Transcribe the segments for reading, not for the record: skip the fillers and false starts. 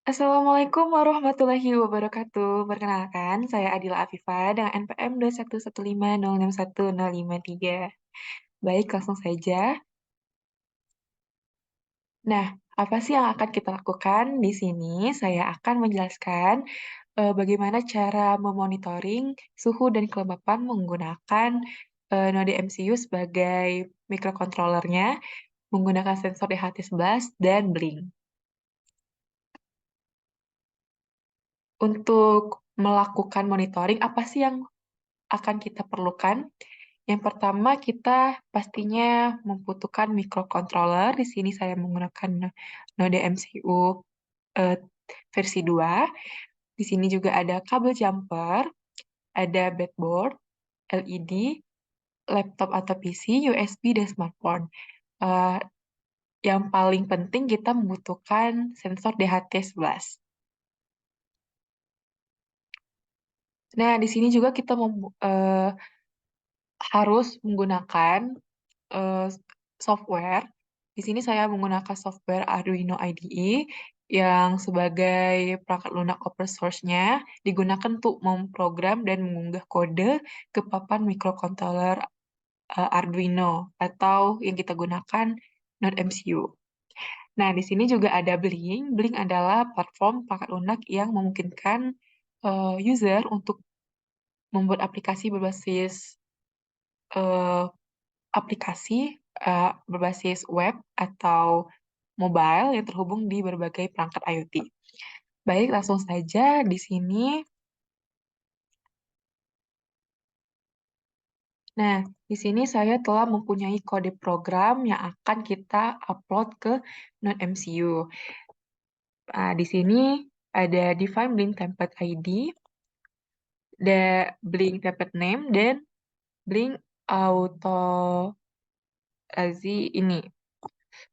Assalamualaikum warahmatullahi wabarakatuh. Perkenalkan, saya Adila Afifa dengan NPM 2115061053. Baik, langsung saja. Nah, apa sih yang akan kita lakukan di sini? Saya akan menjelaskan bagaimana cara memonitoring suhu dan kelembapan menggunakan Node MCU sebagai microcontrollernya, menggunakan sensor DHT11 dan Blink. Untuk melakukan monitoring, apa sih yang akan kita perlukan? Yang pertama, kita pastinya membutuhkan microcontroller. Di sini saya menggunakan Node MCU eh, versi 2. Di sini juga ada kabel jumper, ada breadboard, LED, laptop atau PC, USB, dan smartphone. Eh, yang paling penting kita membutuhkan sensor DHT11. Nah, di sini juga kita harus menggunakan eh, software. Di sini saya menggunakan software Arduino IDE yang sebagai perangkat lunak open source-nya digunakan untuk memprogram dan mengunggah kode ke papan microcontroller Arduino atau yang kita gunakan Node MCU. Nah, di sini juga ada Blink. Blink adalah platform perangkat lunak yang memungkinkan user untuk membuat aplikasi berbasis eh, aplikasi berbasis web atau mobile yang terhubung di berbagai perangkat IoT. Baik, langsung saja di sini. Nah, di sini saya telah mempunyai kode program yang akan kita upload ke Node MCU. Nah, di sini ada define blink template ID, ada blink template name, dan blink auto ini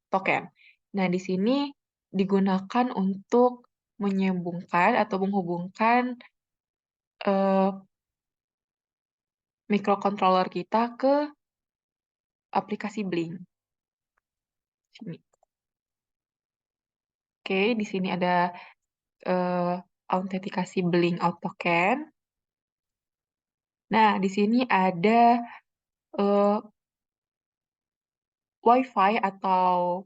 token. Nah, di sini digunakan untuk menyambungkan atau menghubungkan eh, microcontroller kita ke aplikasi Blink. Sini. Oke, di sini ada eh, autentikasi Blink Auth Token. Nah, di sini ada eh, WiFi atau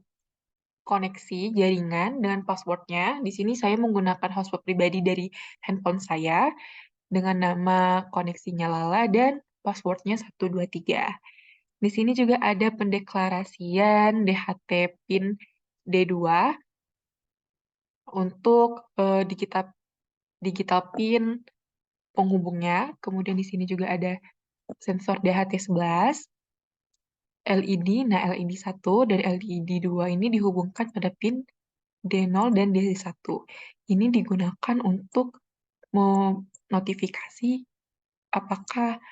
koneksi jaringan dengan passwordnya. Di sini saya menggunakan hotspot pribadi dari handphone saya dengan nama koneksinya Lala dan passwordnya 123. Di sini juga ada pendeklarasian DHT PIN D2 untuk digital PIN penghubungnya. Kemudian di sini juga ada sensor DHT11, LED. Nah, LED 1 dan LED 2 ini dihubungkan pada PIN D0 dan D1. Ini digunakan untuk menotifikasi apakah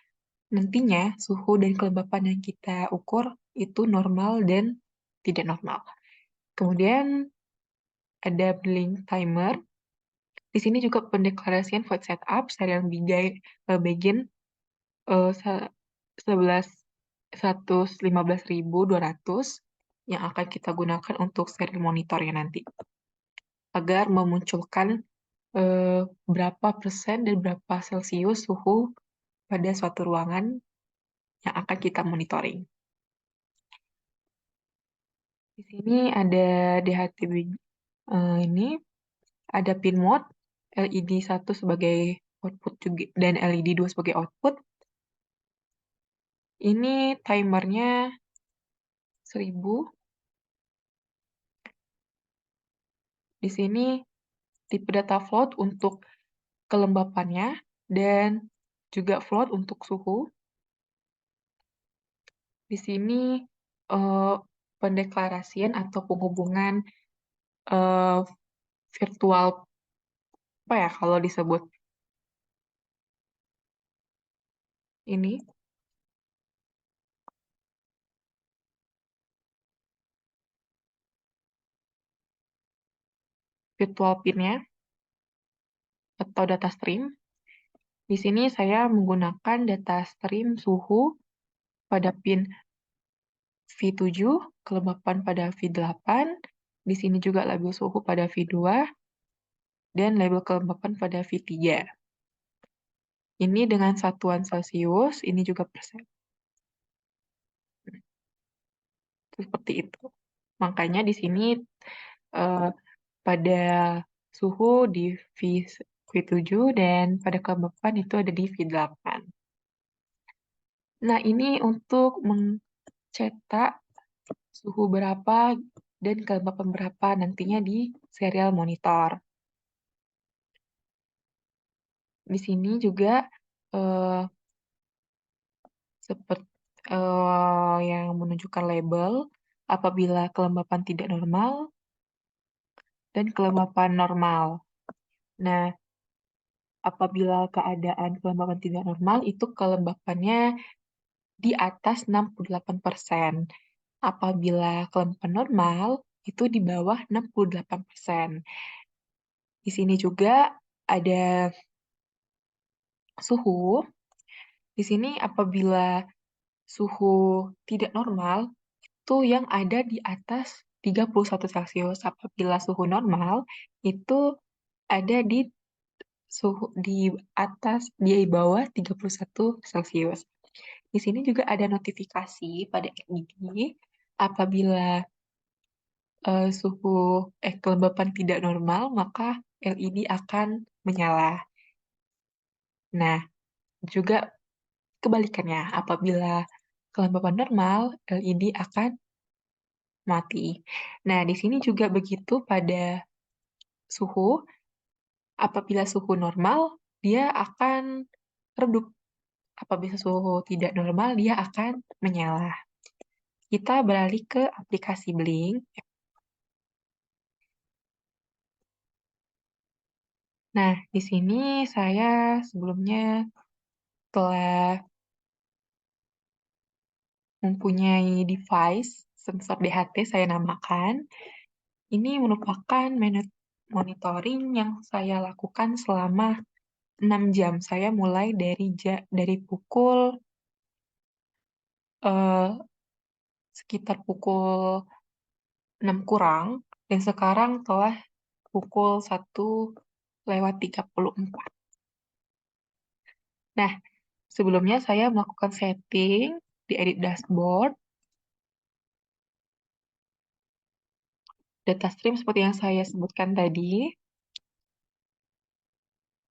nantinya suhu dan kelembapan yang kita ukur itu normal dan tidak normal. Kemudian ada blink timer. Di sini juga pendeklarasian void setup serial begin eh, se- 11 115.200 yang akan kita gunakan untuk serial monitornya nanti agar memunculkan berapa persen dan berapa Celsius suhu pada suatu ruangan yang akan kita monitoring. Di sini ada DHTB ini, ada pin mode, LED 1 sebagai output juga, dan LED 2 sebagai output. Ini timernya 1000. Di sini tipe data float untuk kelembapannya dan juga float untuk suhu. Di sini eh, pendeklarasian atau penghubungan eh, virtual, apa ya kalau disebut ini, virtual pin-nya atau data stream. Di sini saya menggunakan data stream suhu pada pin V7, kelembapan pada V8. Di sini juga label suhu pada V2. dan label kelembapan pada V3. Ini dengan satuan Celcius, ini juga persen. Seperti itu. Makanya di sini eh, pada suhu di V7 dan pada kelembapan itu ada di V8. Nah, ini untuk mencetak suhu berapa dan kelembapan berapa nantinya di serial monitor. Di sini juga eh, seperti yang menunjukkan label apabila kelembapan tidak normal dan kelembapan normal. Nah, apabila keadaan kelembapan tidak normal, itu kelembapannya di atas 68%. Apabila kelembapan normal, itu di bawah 68%. Di sini juga ada suhu. Di sini apabila suhu tidak normal, itu yang ada di atas 31 Celcius. Apabila suhu normal, itu ada di suhu di atas, di bawah 31 Celcius. Di sini juga ada notifikasi pada LED apabila suhu kelembapan tidak normal, maka LED akan menyala. Nah, juga kebalikannya, apabila kelembapan normal, LED akan mati. Nah, di sini juga begitu pada suhu. Apabila suhu normal, dia akan redup. Apabila suhu tidak normal, dia akan menyala. Kita beralih ke aplikasi Blink. Nah, di sini saya sebelumnya telah mempunyai device sensor DHT saya namakan. Ini merupakan monitoring yang saya lakukan selama 6 jam. Saya mulai dari pukul eh, sekitar pukul 6 kurang dan sekarang telah pukul 1:34. Nah, sebelumnya saya melakukan setting di edit dashboard, data stream seperti yang saya sebutkan tadi,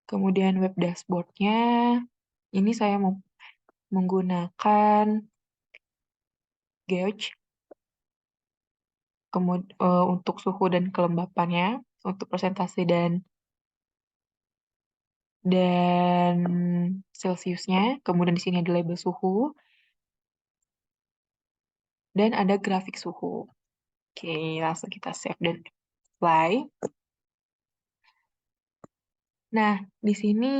kemudian web dashboardnya, ini saya menggunakan gauge untuk suhu dan kelembapannya, untuk persentase dan Celsiusnya, kemudian di sini ada label suhu, dan ada grafik suhu. Oke, langsung kita save dan apply. Nah, di sini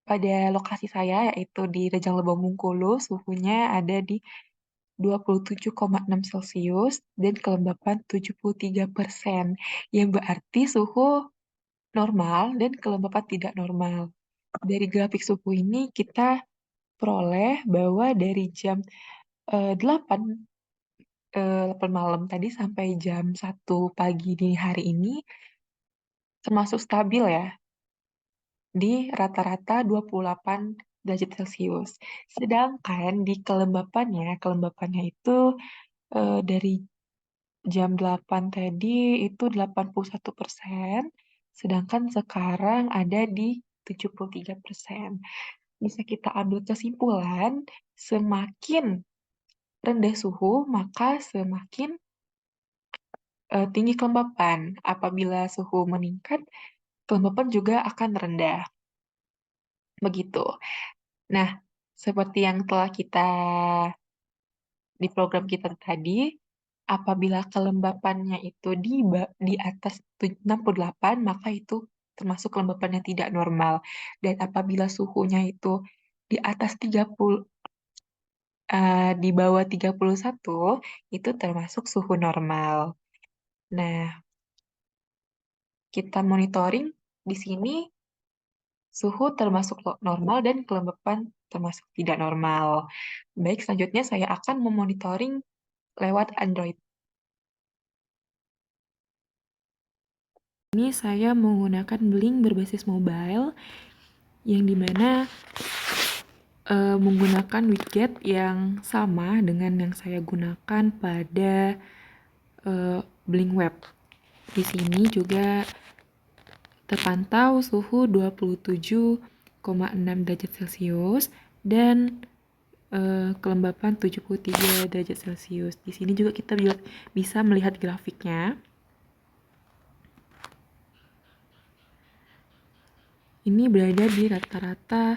pada lokasi saya, yaitu di Rejang Lebong Bengkulu, suhunya ada di 27,6 Celcius dan kelembapan 73%, yang berarti suhu normal dan kelembapan tidak normal. Dari grafik suhu ini kita peroleh bahwa dari jam 8 8 malam tadi sampai jam 1 pagi di hari ini termasuk stabil ya, di rata-rata 28 derajat Celcius. Sedangkan di kelembapannya itu dari jam 8 tadi itu 81%, sedangkan sekarang ada di 73%. Bisa kita ambil kesimpulan, semakin rendah suhu, maka semakin tinggi kelembapan. Apabila suhu meningkat, kelembapan juga akan rendah. Begitu. Nah, seperti yang telah kita di program kita tadi, apabila kelembapannya itu di atas 68, maka itu termasuk kelembapan yang tidak normal. Dan apabila suhunya itu di atas 30, di bawah 31, itu termasuk suhu normal. Nah, kita monitoring di sini suhu termasuk normal dan kelembapan termasuk tidak normal. Baik, selanjutnya saya akan memonitoring lewat Android. sini saya menggunakan Blink berbasis mobile, yang dimana menggunakan widget yang sama dengan yang saya gunakan pada Blink Web. Di sini juga terpantau suhu 27,6 derajat Celcius dan kelembapan 73 derajat Celcius. Di sini juga kita bisa melihat grafiknya. Ini berada di rata-rata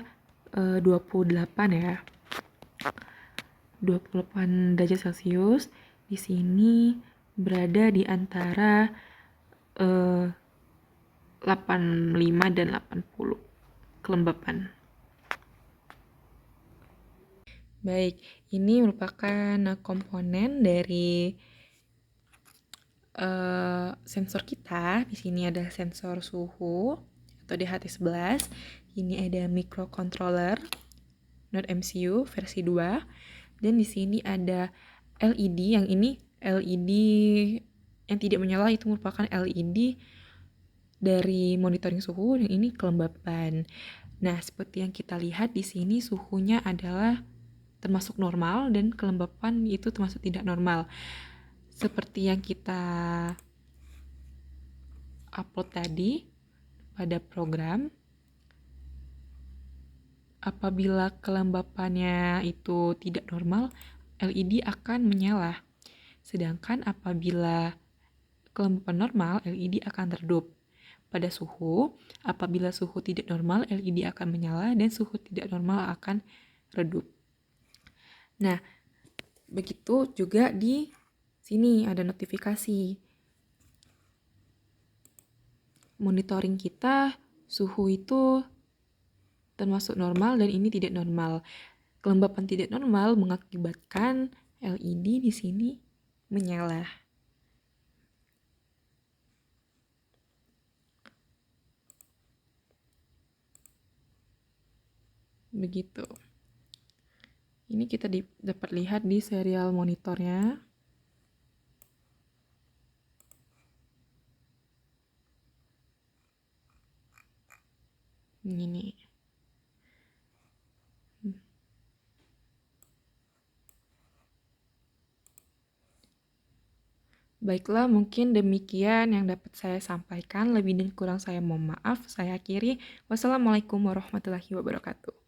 28 ya. 28 derajat Celcius. Di sini berada di antara 85 dan 80 kelembapan. Baik, ini merupakan komponen dari sensor kita. Di sini ada sensor suhu atau DHT11. Ini ada microcontroller Node MCU versi 2. Dan di sini ada LED, yang ini LED yang tidak menyala, itu merupakan LED dari monitoring suhu, dan ini kelembapan. Nah, seperti yang kita lihat di sini suhunya adalah termasuk normal dan kelembapan itu termasuk tidak normal. Seperti yang kita upload tadi pada program, apabila kelembapannya itu tidak normal, LED akan menyala. Sedangkan apabila kelembapan normal, LED akan redup. Pada suhu, apabila suhu tidak normal, LED akan menyala, dan suhu tidak normal akan redup. Nah, begitu juga di sini ada notifikasi. Monitoring kita, suhu itu termasuk normal dan ini tidak normal. Kelembapan tidak normal mengakibatkan LED di sini menyala. Begitu. Ini kita dapat lihat di serial monitornya. Ini nih. Baiklah, mungkin demikian yang dapat saya sampaikan. Lebih dan kurang saya mohon maaf. Saya akhiri. Wassalamualaikum warahmatullahi wabarakatuh.